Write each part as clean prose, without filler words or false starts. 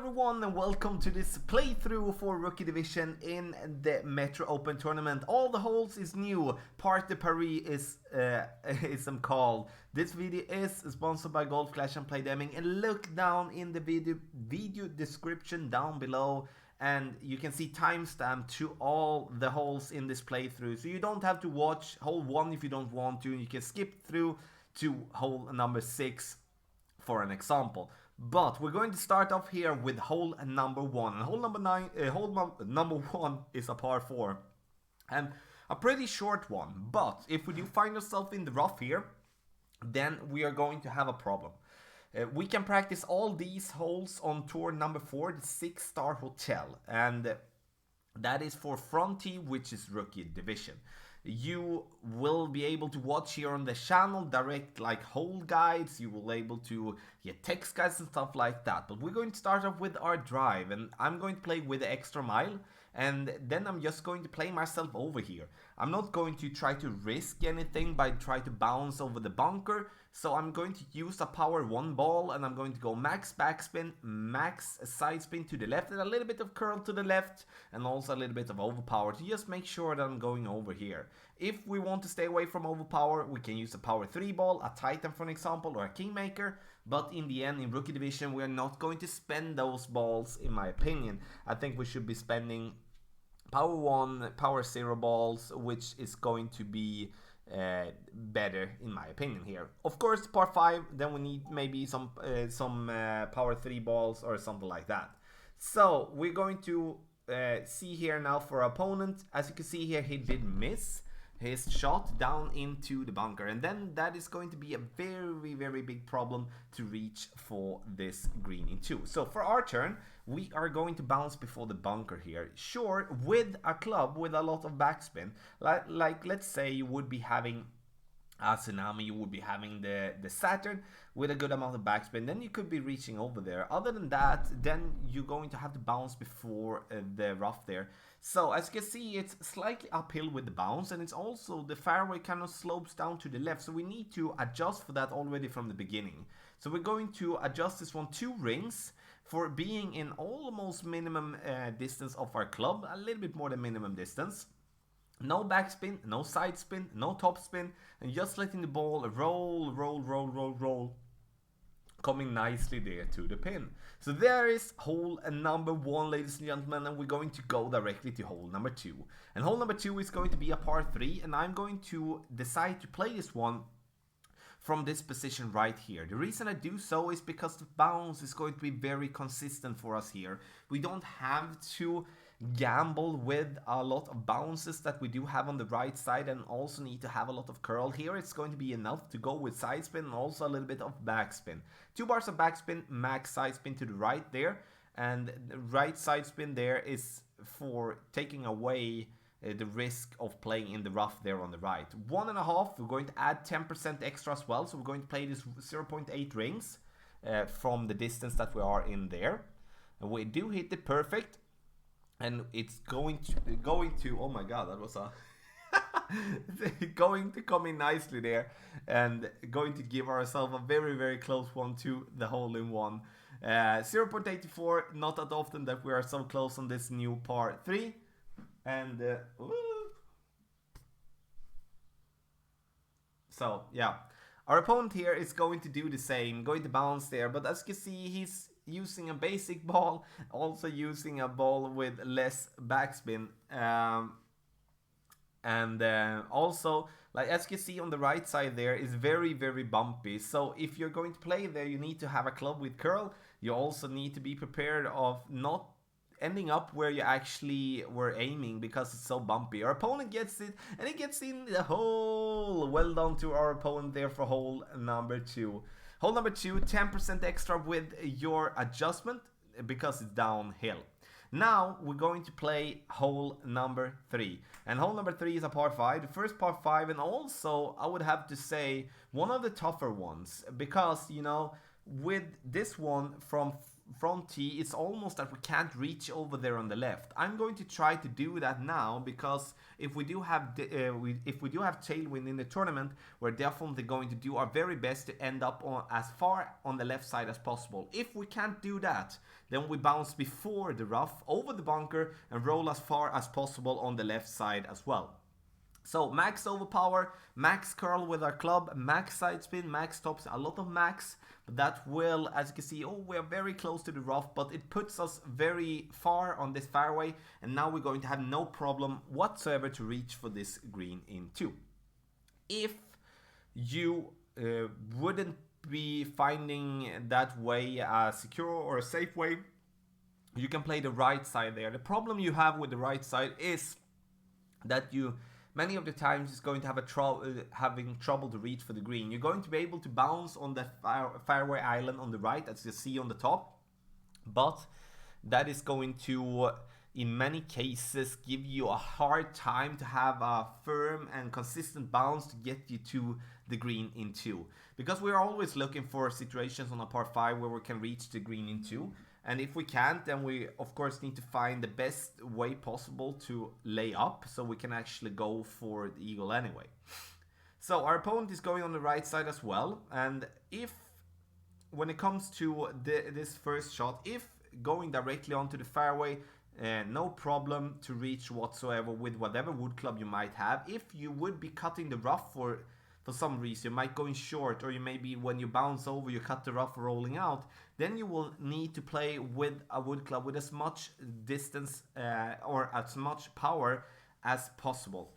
everyone and welcome to this playthrough for Rookie Division in the Metro Open Tournament. All the holes is new. Parc De Paris is called. This video is sponsored by Golf Clash and Playdeming, and look down in the video description down below and you can see timestamp to all the holes in this playthrough. So you don't have to watch hole 1 if you don't want to. You can skip through to hole number 6 for an example. But we're going to start off here with hole number 1. And hole number 1 is a par 4. And a pretty short one. But if we do find ourselves in the rough here, then we are going to have a problem. We can practice all these holes on tour number 4, the 6-star hotel. And that is for front tee, which is Rookie Division. You will be able to watch here on the channel direct like hole guides. You will be able to get text guides and stuff like that. But we're going to start off with our drive, and I'm going to play with the extra mile, and then I'm just going to play myself over here. I'm not going to try to risk anything by trying to bounce over the bunker. So I'm going to use a power 1 ball, and I'm going to go max backspin, max side spin to the left, and a little bit of curl to the left, and also a little bit of overpower to just make sure that I'm going over here. If we want to stay away from overpower, we can use a power 3 ball, a Titan for an example, or a Kingmaker. But in the end, in Rookie Division, we are not going to spend those balls, in my opinion. I think we should be spending power 1, power 0 balls, which is going to be better in my opinion here. Of course, par 5, then we need maybe some power 3 balls or something like that. So we're going to see here now for our opponent. As you can see here, he did miss his shot down into the bunker, and then that is going to be a very big problem to reach for this green in 2. So for our turn, we are going to bounce before the bunker here. Sure, with a club with a lot of backspin, like let's say you would be having a Tsunami, you would be having the Saturn with a good amount of backspin, then you could be reaching over there. Other than that, then you're going to have to bounce before the rough there. So as you can see, it's slightly uphill with the bounce, and it's also the fairway kind of slopes down to the left, so we need to adjust for that already from the beginning. So we're going to adjust this one 2 rings for being in almost minimum distance of our club, a little bit more than minimum distance. No backspin, no side spin, no top spin, and just letting the ball roll, coming nicely there to the pin. So there is hole number 1, ladies and gentlemen, and we're going to go directly to hole number 2. And hole number 2 is going to be a par 3, and I'm going to decide to play this one from this position right here. The reason I do so is because the bounce is going to be very consistent for us here. We don't have to gamble with a lot of bounces that we do have on the right side, and also need to have a lot of curl here. It's going to be enough to go with side spin and also a little bit of backspin. 2 bars of backspin, max side spin to the right there, and the right side spin there is for taking away the risk of playing in the rough there on the right. 1.5, we're going to add 10% extra as well, so we're going to play this 0.8 rings from the distance that we are in there. And we do hit it perfect, and it's going to oh my god, that was a going to come in nicely there, and going to give ourselves a very close one to the hole in 1. 0.84, not that often that we are so close on this new par 3. And so yeah, our opponent here is going to do the same, going to bounce there, but as you can see, he's using a basic ball, also using a ball with less backspin, and also, like as you can see on the right side there, is very bumpy. So if you're going to play there, you need to have a club with curl. You also need to be prepared of not ending up where you actually were aiming, because it's so bumpy. Our opponent gets it, and it gets in the hole. Well done to our opponent there for hole number 2. Hole number 2, 10% extra with your adjustment because it's downhill. Now we're going to play hole number 3. And hole number 3 is a par 5, the first par 5, and also I would have to say one of the tougher ones, because you know, with this one from front tee, it's almost that we can't reach over there on the left. I'm going to try to do that now, because if we do have tailwind in the tournament, we're definitely going to do our very best to end up on as far on the left side as possible. If we can't do that, then we bounce before the rough, over the bunker, and roll as far as possible on the left side as well. So max overpower, max curl with our club, max side spin, max tops, a lot of max. But that will, as you can see, we're very close to the rough, but it puts us very far on this fairway. And now we're going to have no problem whatsoever to reach for this green in 2. If you wouldn't be finding that way a secure or a safe way, you can play the right side there. The problem you have with the right side is that you many of the times is going to have having trouble to reach for the green. You're going to be able to bounce on the fairway island on the right, as you see on the top, but that is going to, in many cases, give you a hard time to have a firm and consistent bounce to get you to the green in 2. Because we're always looking for situations on a par 5 where we can reach the green in 2. And if we can't, then we of course need to find the best way possible to lay up, so we can actually go for the eagle anyway. So our opponent is going on the right side as well, and if, when it comes to this first shot, if going directly onto the fairway, no problem to reach whatsoever with whatever wood club you might have. If you would be cutting the rough for some reason, you might go in short, or you maybe when you bounce over you cut the rough rolling out, then you will need to play with a wood club with as much distance or as much power as possible.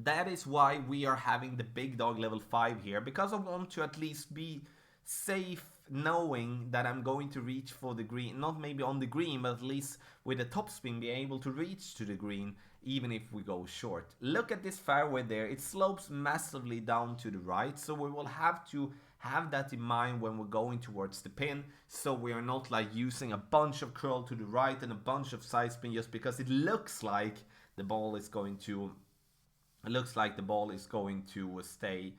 That is why we are having the big dog level 5 here, because I want to at least be safe knowing that I'm going to reach for the green, not maybe on the green, but at least with a topspin be able to reach to the green even if we go short. Look at this fairway there, it slopes massively down to the right, so we will have to have that in mind when we're going towards the pin, so we are not like using a bunch of curl to the right and a bunch of side spin just because it looks like the ball is going to stay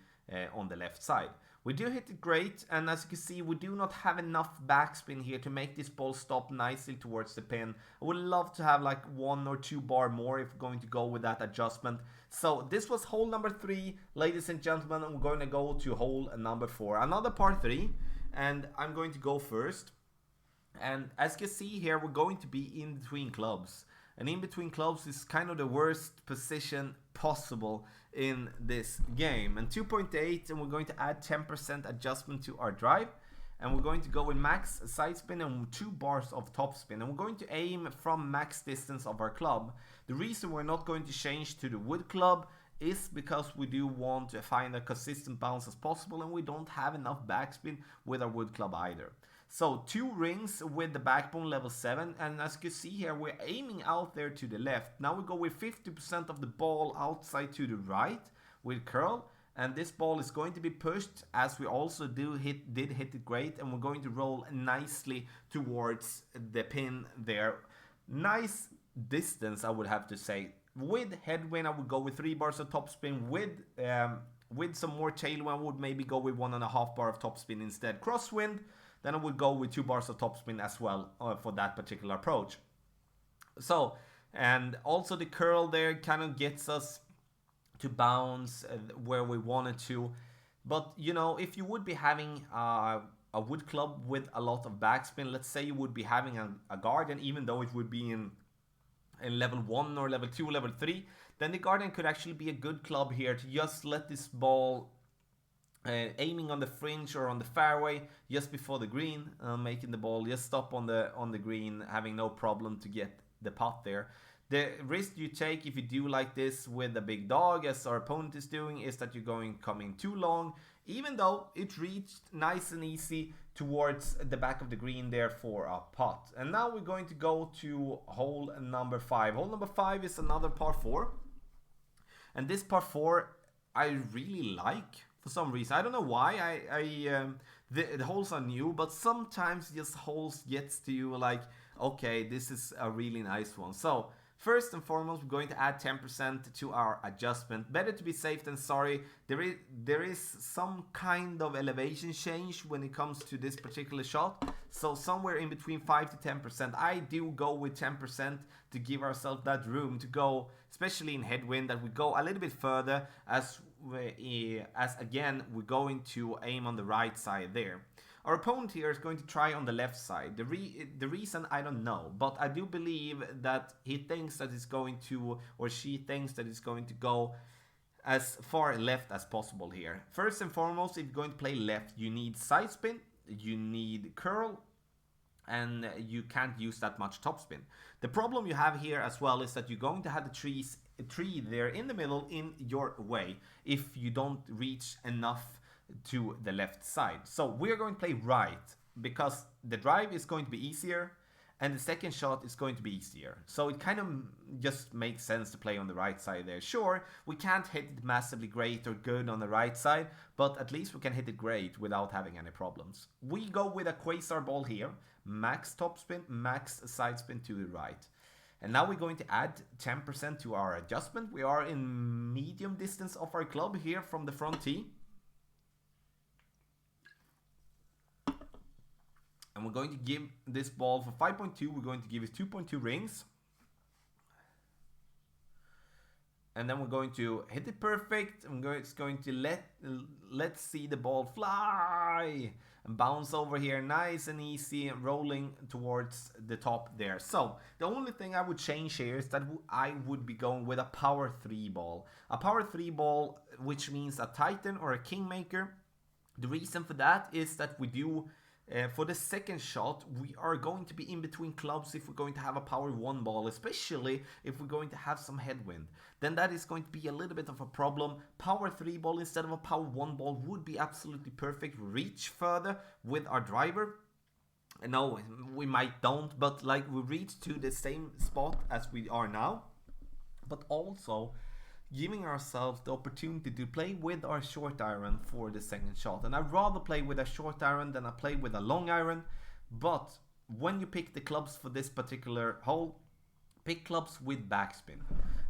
on the left side. We do hit it great, and as you can see, we do not have enough backspin here to make this ball stop nicely towards the pin. I would love to have like 1 or 2 bar more if we're going to go with that adjustment. So this was hole number 3, ladies and gentlemen, and we're going to go to hole number 4. Another par 3, and I'm going to go first. And as you can see here, we're going to be in between clubs. And in between clubs is kind of the worst position possible in this game. And 2.8, and we're going to add 10% adjustment to our drive. And we're going to go with max side spin and 2 bars of top spin. And we're going to aim from max distance of our club. The reason we're not going to change to the wood club is because we do want to find a consistent bounce as possible, and we don't have enough backspin with our wood club either. So 2 rings with the backbone level 7, and as you can see here, we're aiming out there to the left. Now we go with 50% of the ball outside to the right with curl, and this ball is going to be pushed, as we also did hit it great, and we're going to roll nicely towards the pin there. Nice distance, I would have to say. With headwind, I would go with 3 bars of topspin. With some more tailwind, I would maybe go with 1.5 bar of topspin instead. Crosswind, then I would go with 2 bars of topspin as well for that particular approach. So, and also the curl there kind of gets us to bounce where we wanted to. But, you know, if you would be having a wood club with a lot of backspin, let's say you would be having a guardian, even though it would be in level 1 or level 2, level 3, then the guardian could actually be a good club here to just let this ball aiming on the fringe or on the fairway just before the green, making the ball just stop on the green, having no problem to get the putt there. The risk you take if you do like this with a big dog, as our opponent is doing, is that you're coming too long, even though it reached nice and easy towards the back of the green there for a putt. And now we're going to go to hole number 5. Hole number 5 is another par 4, and this par 4 I really like. For some reason, I don't know why. The holes are new, but sometimes just holes gets to you like, okay, this is a really nice one. So First and foremost, we're going to add 10% to our adjustment. Better to be safe than sorry. There is some kind of elevation change when it comes to this particular shot. So somewhere in between 5 to 10%. I do go with 10% to give ourselves that room to go, especially in headwind, that we go a little bit further as again, we're going to aim on the right side there. Our opponent here is going to try on the left side. The reason I don't know, but I do believe that he thinks that it's going to, or she thinks that it's going to go as far left as possible here. First and foremost, if you're going to play left, you need side spin, you need curl, and you can't use that much topspin. The problem you have here as well is that you're going to have the tree there in the middle in your way if you don't reach enough to the left side. So we're going to play right because the drive is going to be easier and the second shot is going to be easier. So it kind of just makes sense to play on the right side there. Sure, we can't hit it massively great or good on the right side, but at least we can hit it great without having any problems. We go with a quasar ball here, max topspin, max side spin to the right. And now we're going to add 10% to our adjustment. We are in medium distance of our club here from the front tee. And we're going to give this ball for 5.2, we're going to give it 2.2 rings. And then we're going to hit it perfect. It's going to let's see the ball fly and bounce over here, nice and easy, rolling towards the top there. So the only thing I would change here is that I would be going with a power 3 ball. A power 3 ball, which means a Titan or a Kingmaker. The reason for that is that we do for the second shot, we are going to be in between clubs if we're going to have a power 1 ball, especially if we're going to have some headwind. Then that is going to be a little bit of a problem. Power 3 ball instead of a power 1 ball would be absolutely perfect. Reach further with our driver. No, we might don't, but like we reach to the same spot as we are now. But also giving ourselves the opportunity to play with our short iron for the second shot. And I'd rather play with a short iron than I play with a long iron. But when you pick the clubs for this particular hole, pick clubs with backspin.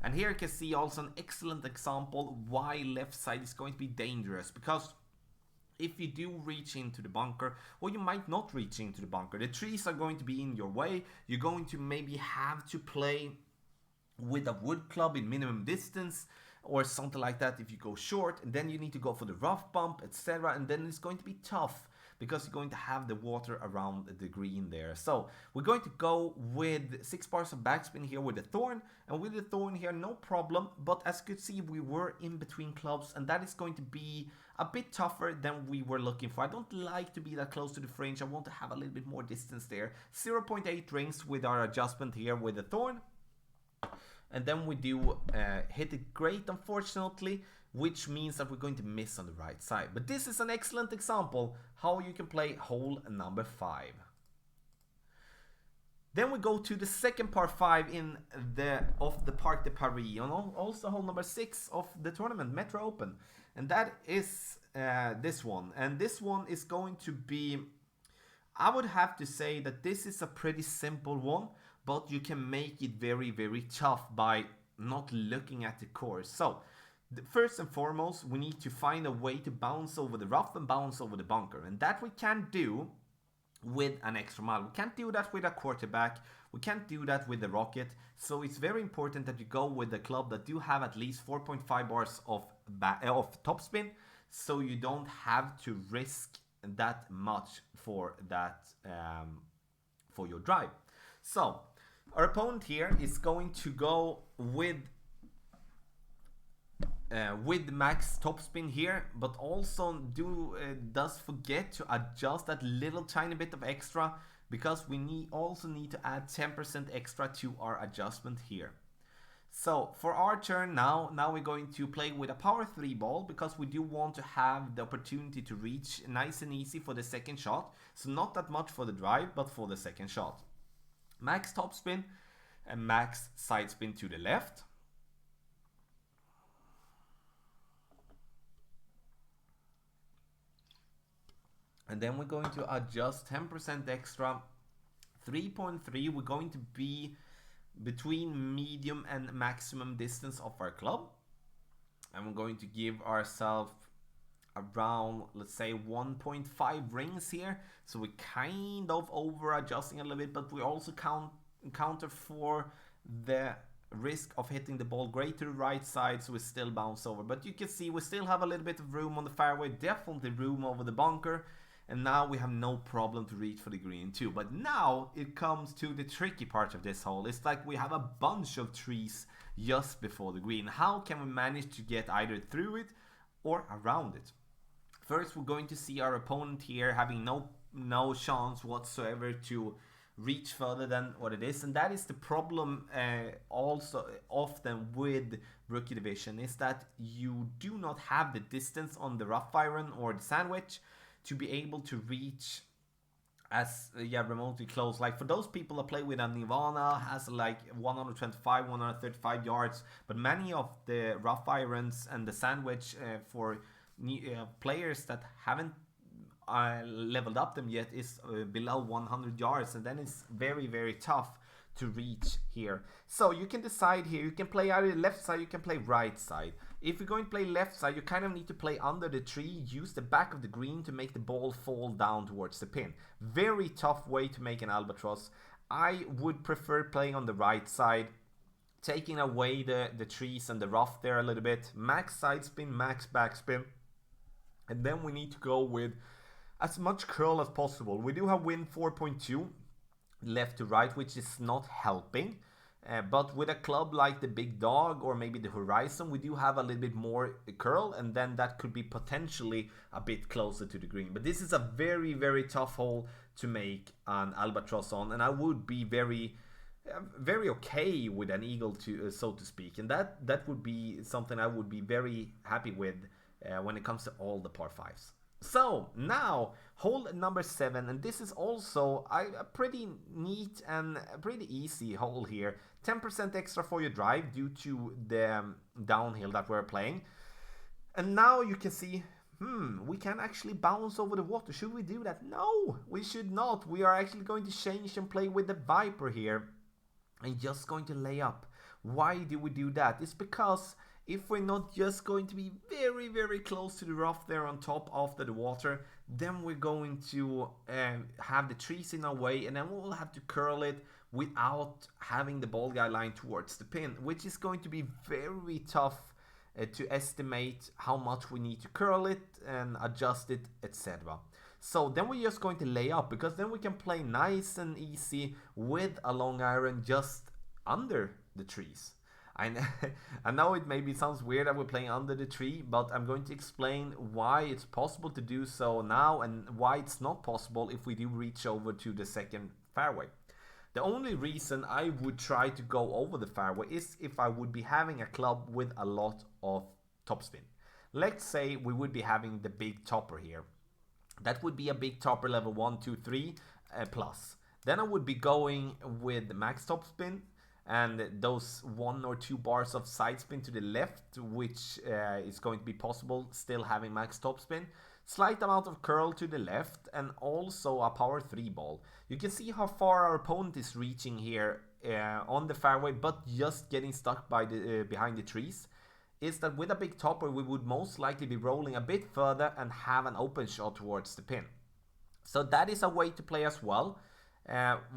And here you can see also an excellent example why left side is going to be dangerous. Because if you do reach into the bunker, or you might not reach into the bunker, the trees are going to be in your way. You're going to maybe have to play with a wood club in minimum distance or something like that if you go short, and then you need to go for the rough bump, etc., and then it's going to be tough because you're going to have the water around the green there. So we're going to go with 6 bars of backspin here with the thorn, and with the thorn here no problem, but as you could see we were in between clubs, and that is going to be a bit tougher than we were looking for. I don't like to be that close to the fringe. I want to have a little bit more distance there. 0.8 rings with our adjustment here with the thorn. And then we do hit it great, unfortunately, which means that we're going to miss on the right side. But this is an excellent example how you can play hole number 5. Then we go to the second par 5 of the Parc De Paris, and also hole number 6 of the tournament, Metro Open. And that is this one. And this one is going to be, I would have to say that this is a pretty simple one, but you can make it very, very tough by not looking at the course. So, first and foremost, we need to find a way to bounce over the rough and bounce over the bunker. And that we can do with an extra mile. We can't do that with a quarterback. We can't do that with the rocket. So it's very important that you go with the club that do have at least 4.5 bars of topspin, so you don't have to risk that much for that for your drive. So our opponent here is going to go with max topspin here, but also does forget to adjust that little tiny bit of extra, because we also need to add 10% extra to our adjustment here. So for our turn now we're going to play with a power 3 ball, because we do want to have the opportunity to reach nice and easy for the second shot. So not that much for the drive, but for the second shot. Max topspin and max side spin to the left. And then we're going to adjust 10% extra. 3.3, we're going to be between medium and maximum distance of our club. And we're going to give ourselves around, let's say, 1.5 rings here. So we're kind of over adjusting a little bit, but we also counter for the risk of hitting the ball great to the right side, so we still bounce over. But you can see we still have a little bit of room on the fairway, definitely room over the bunker, and now we have no problem to reach for the green too. But now it comes to the tricky part of this hole. It's like we have a bunch of trees just before the green. How can we manage to get either through it or around it? First, we're going to see our opponent here having no chance whatsoever to reach further than what it is, and that is the problem also often with rookie division, is that you do not have the distance on the rough iron or the sandwich to be able to reach as remotely close. Like for those people that play with a Nirvana, has like 125 135 yards, but many of the rough irons and the sandwich for players that haven't leveled up them yet is below 100 yards, and then it's very, very tough to reach here. So you can decide here, you can play either left side, you can play right side. If you're going to play left side, you kind of need to play under the tree, use the back of the green to make the ball fall down towards the pin. Very tough way to make an albatross. I would prefer playing on the right side, taking away the trees and the rough there a little bit. Max side spin, max backspin, and then we need to go with as much curl as possible. We do have wind 4.2 left to right, which is not helping. But with a club like the Big Dog or maybe the Horizon, we do have a little bit more curl, and then that could be potentially a bit closer to the green. But this is a very, very tough hole to make an albatross on, and I would be very okay with an eagle, to so to speak, and that would be something I would be very happy with when it comes to all the par 5s. So now hole number 7, and this is also a pretty neat and pretty easy hole here. 10% extra for your drive due to the downhill that we're playing. And now you can see, we can actually bounce over the water. Should we do that? No, we should not. We are actually going to change and play with the Viper here and just going to lay up. Why do we do that? It's because if we're not just going to be very, very close to the rough there on top after the water, then we're going to have the trees in our way, and then we'll have to curl it without having the ball guy line towards the pin, which is going to be very tough to estimate how much we need to curl it and adjust it, etc. So then we're just going to lay up, because then we can play nice and easy with a long iron just under the trees. I know it maybe sounds weird that we're playing under the tree, but I'm going to explain why it's possible to do so now and why it's not possible if we do reach over to the second fairway. The only reason I would try to go over the fairway is if I would be having a club with a lot of topspin. Let's say we would be having the big topper here. That would be a big topper level 1, 2, 3 plus. Then I would be going with max topspin and those 1 or 2 bars of side spin to the left, which is going to be possible still having max topspin. Slight amount of curl to the left, and also a power 3 ball. You can see how far our opponent is reaching here on the fairway, but just getting stuck by the behind the trees. Is that with a big topper we would most likely be rolling a bit further and have an open shot towards the pin. So that is a way to play as well.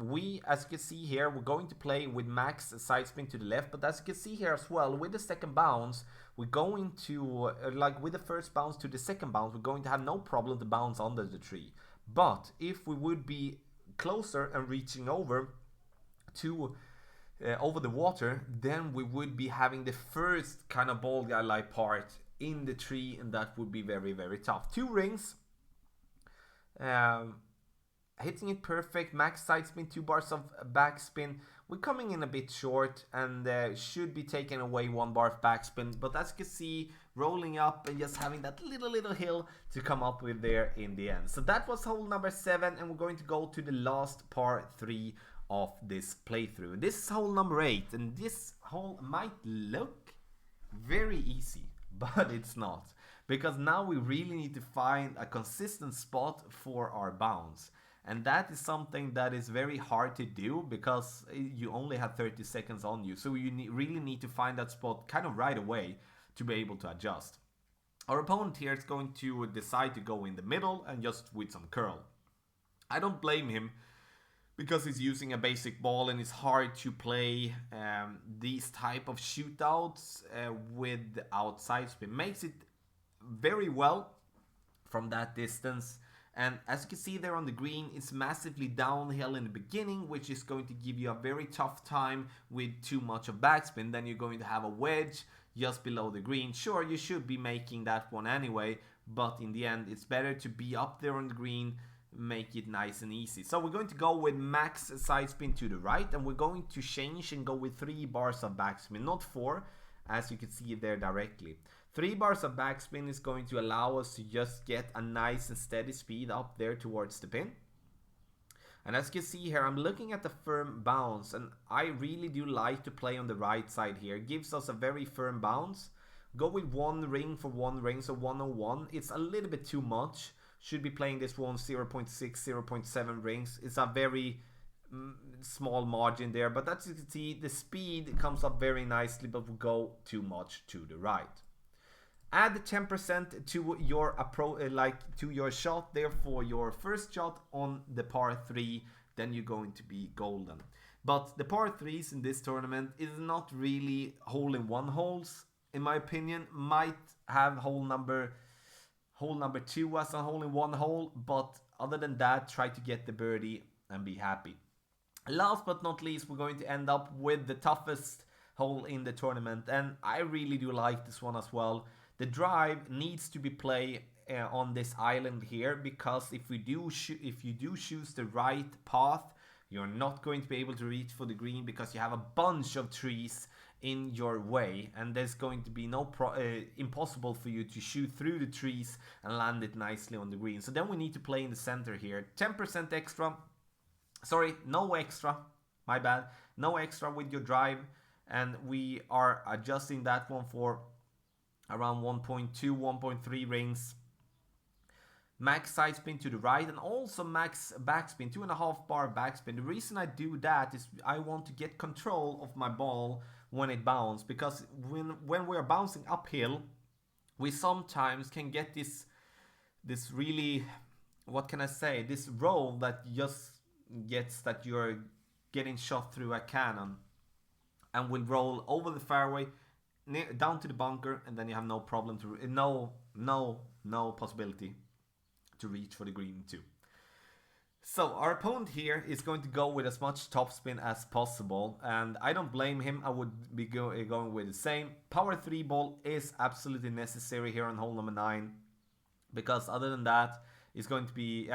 We, as you can see here, we're going to play with max side spin to the left, but as you can see here as well, with the second bounce, we're going to, like with the first bounce to the second bounce, we're going to have no problem to bounce under the tree. But if we would be closer and reaching over to over the water, then we would be having the first kind of ball guy like part in the tree, and that would be very, very tough. 2 rings. Hitting it perfect, max side spin, 2 bars of backspin. We're coming in a bit short and should be taking away 1 bar of backspin, but as you can see, rolling up and just having that little hill to come up with there in the end. So that was hole number 7, and we're going to go to the last par 3 of this playthrough. This is hole number 8, and this hole might look very easy, but it's not, because now we really need to find a consistent spot for our bounce. And that is something that is very hard to do because you only have 30 seconds on you. So you really need to find that spot kind of right away to be able to adjust. Our opponent here is going to decide to go in the middle and just with some curl. I don't blame him because he's using a basic ball and it's hard to play these type of shootouts without side spin. Makes it very well from that distance. And as you can see there on the green, it's massively downhill in the beginning, which is going to give you a very tough time with too much of backspin. Then you're going to have a wedge just below the green. Sure, you should be making that one anyway, but in the end, it's better to be up there on the green, make it nice and easy. So we're going to go with max side spin to the right, and we're going to change and go with 3 bars of backspin, not 4, as you can see there directly. 3 bars of backspin is going to allow us to just get a nice and steady speed up there towards the pin. And as you can see here, I'm looking at the firm bounce, and I really do like to play on the right side here. It gives us a very firm bounce. Go with 1 ring for 1 ring, so 101. It's a little bit too much. Should be playing this one 0.6, 0.7 rings. It's a very small margin there, but as you can see, the speed comes up very nicely, but will go too much to the right. Add 10% to your to your shot there for your first shot on the par 3, then you're going to be golden. But the par 3s in this tournament is not really hole-in-one holes, in my opinion. Might have hole number 2 as a hole-in-one hole, but other than that, try to get the birdie and be happy. Last but not least, we're going to end up with the toughest hole in the tournament, and I really do like this one as well. The drive needs to be played on this island here, because if you do choose the right path, you're not going to be able to reach for the green because you have a bunch of trees in your way, and there's going to be impossible for you to shoot through the trees and land it nicely on the green. So then we need to play in the center here. 10% extra. Sorry, no extra. My bad. No extra with your drive, and we are adjusting that one for around 1.2, 1.3 rings. Max side spin to the right, and also max backspin, 2.5 bar backspin. The reason I do that is I want to get control of my ball when it bounces, because when we're bouncing uphill, we sometimes can get this really, what can I say, this roll that just gets that you're getting shot through a cannon, and will roll over the fairway down to the bunker, and then you have no problem to no possibility to reach for the green too. So our opponent here is going to go with as much topspin as possible, and I don't blame him. I would be going with the same. Power 3 ball is absolutely necessary here on hole number 9, because other than that, it's going to be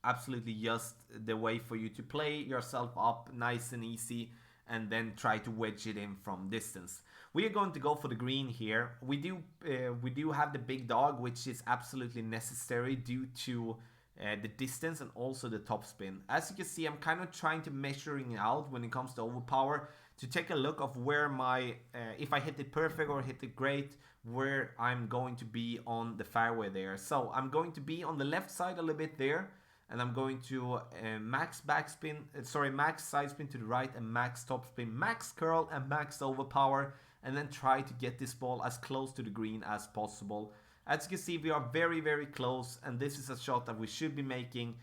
absolutely just the way for you to play yourself up nice and easy, and then try to wedge it in from distance. We are going to go for the green here. We do have the big dog, which is absolutely necessary due to the distance and also the topspin. As you can see, I'm kind of trying to measuring out when it comes to overpower, to take a look of where my if I hit it perfect or hit it great, where I'm going to be on the fairway there. So I'm going to be on the left side a little bit there, and I'm going to max side spin to the right, and max topspin, max curl, and max overpower, and then try to get this ball as close to the green as possible. As you can see, we are very, very close, and this is a shot that we should be making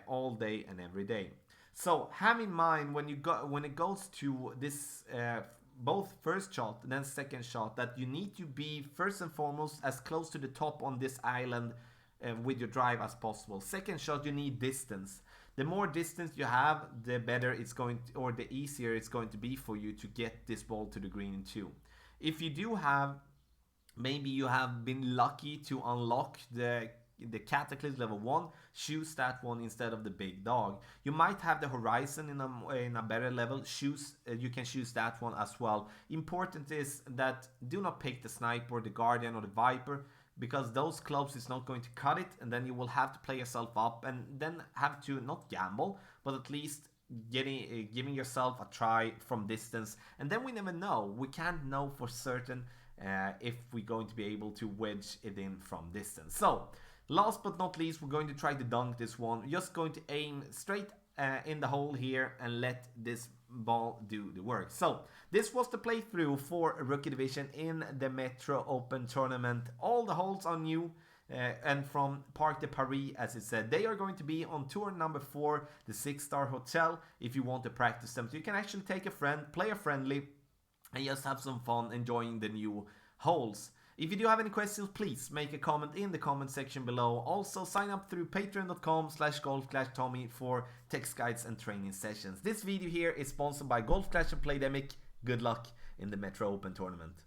all day and every day. So have in mind when it goes to this both first shot and then second shot, that you need to be first and foremost as close to the top on this island with your drive as possible. Second shot, you need distance. The more distance you have, the better it's going to, or the easier it's going to be for you to get this ball to the green too. If you do have, maybe you have been lucky to unlock the Cataclysm level 1, choose that one instead of the big dog. You might have the Horizon in a better level, you can choose that one as well. Important is that do not pick the Sniper, the Guardian, or the Viper, because those clubs is not going to cut it, and then you will have to play yourself up, and then have to not gamble, but at least giving yourself a try from distance. And then we never know, we can't know for certain if we're going to be able to wedge it in from distance. So Last but not least, we're going to try to dunk this one. We're just going to aim straight in the hole here and let this ball do the work. So this was the playthrough for Rookie Division in the Metro Open Tournament. All the holes are new. And from Parc De Paris, as it said, they are going to be on tour number 4, the 6-star hotel, if you want to practice them. So you can actually take a friend, play a friendly, and just have some fun enjoying the new holes. If you do have any questions, please make a comment in the comment section below. Also, sign up through patreon.com/golf-tommy for text guides and training sessions. This video here is sponsored by Golf Clash and Playdemic. Good luck in the Metro Open Tournament.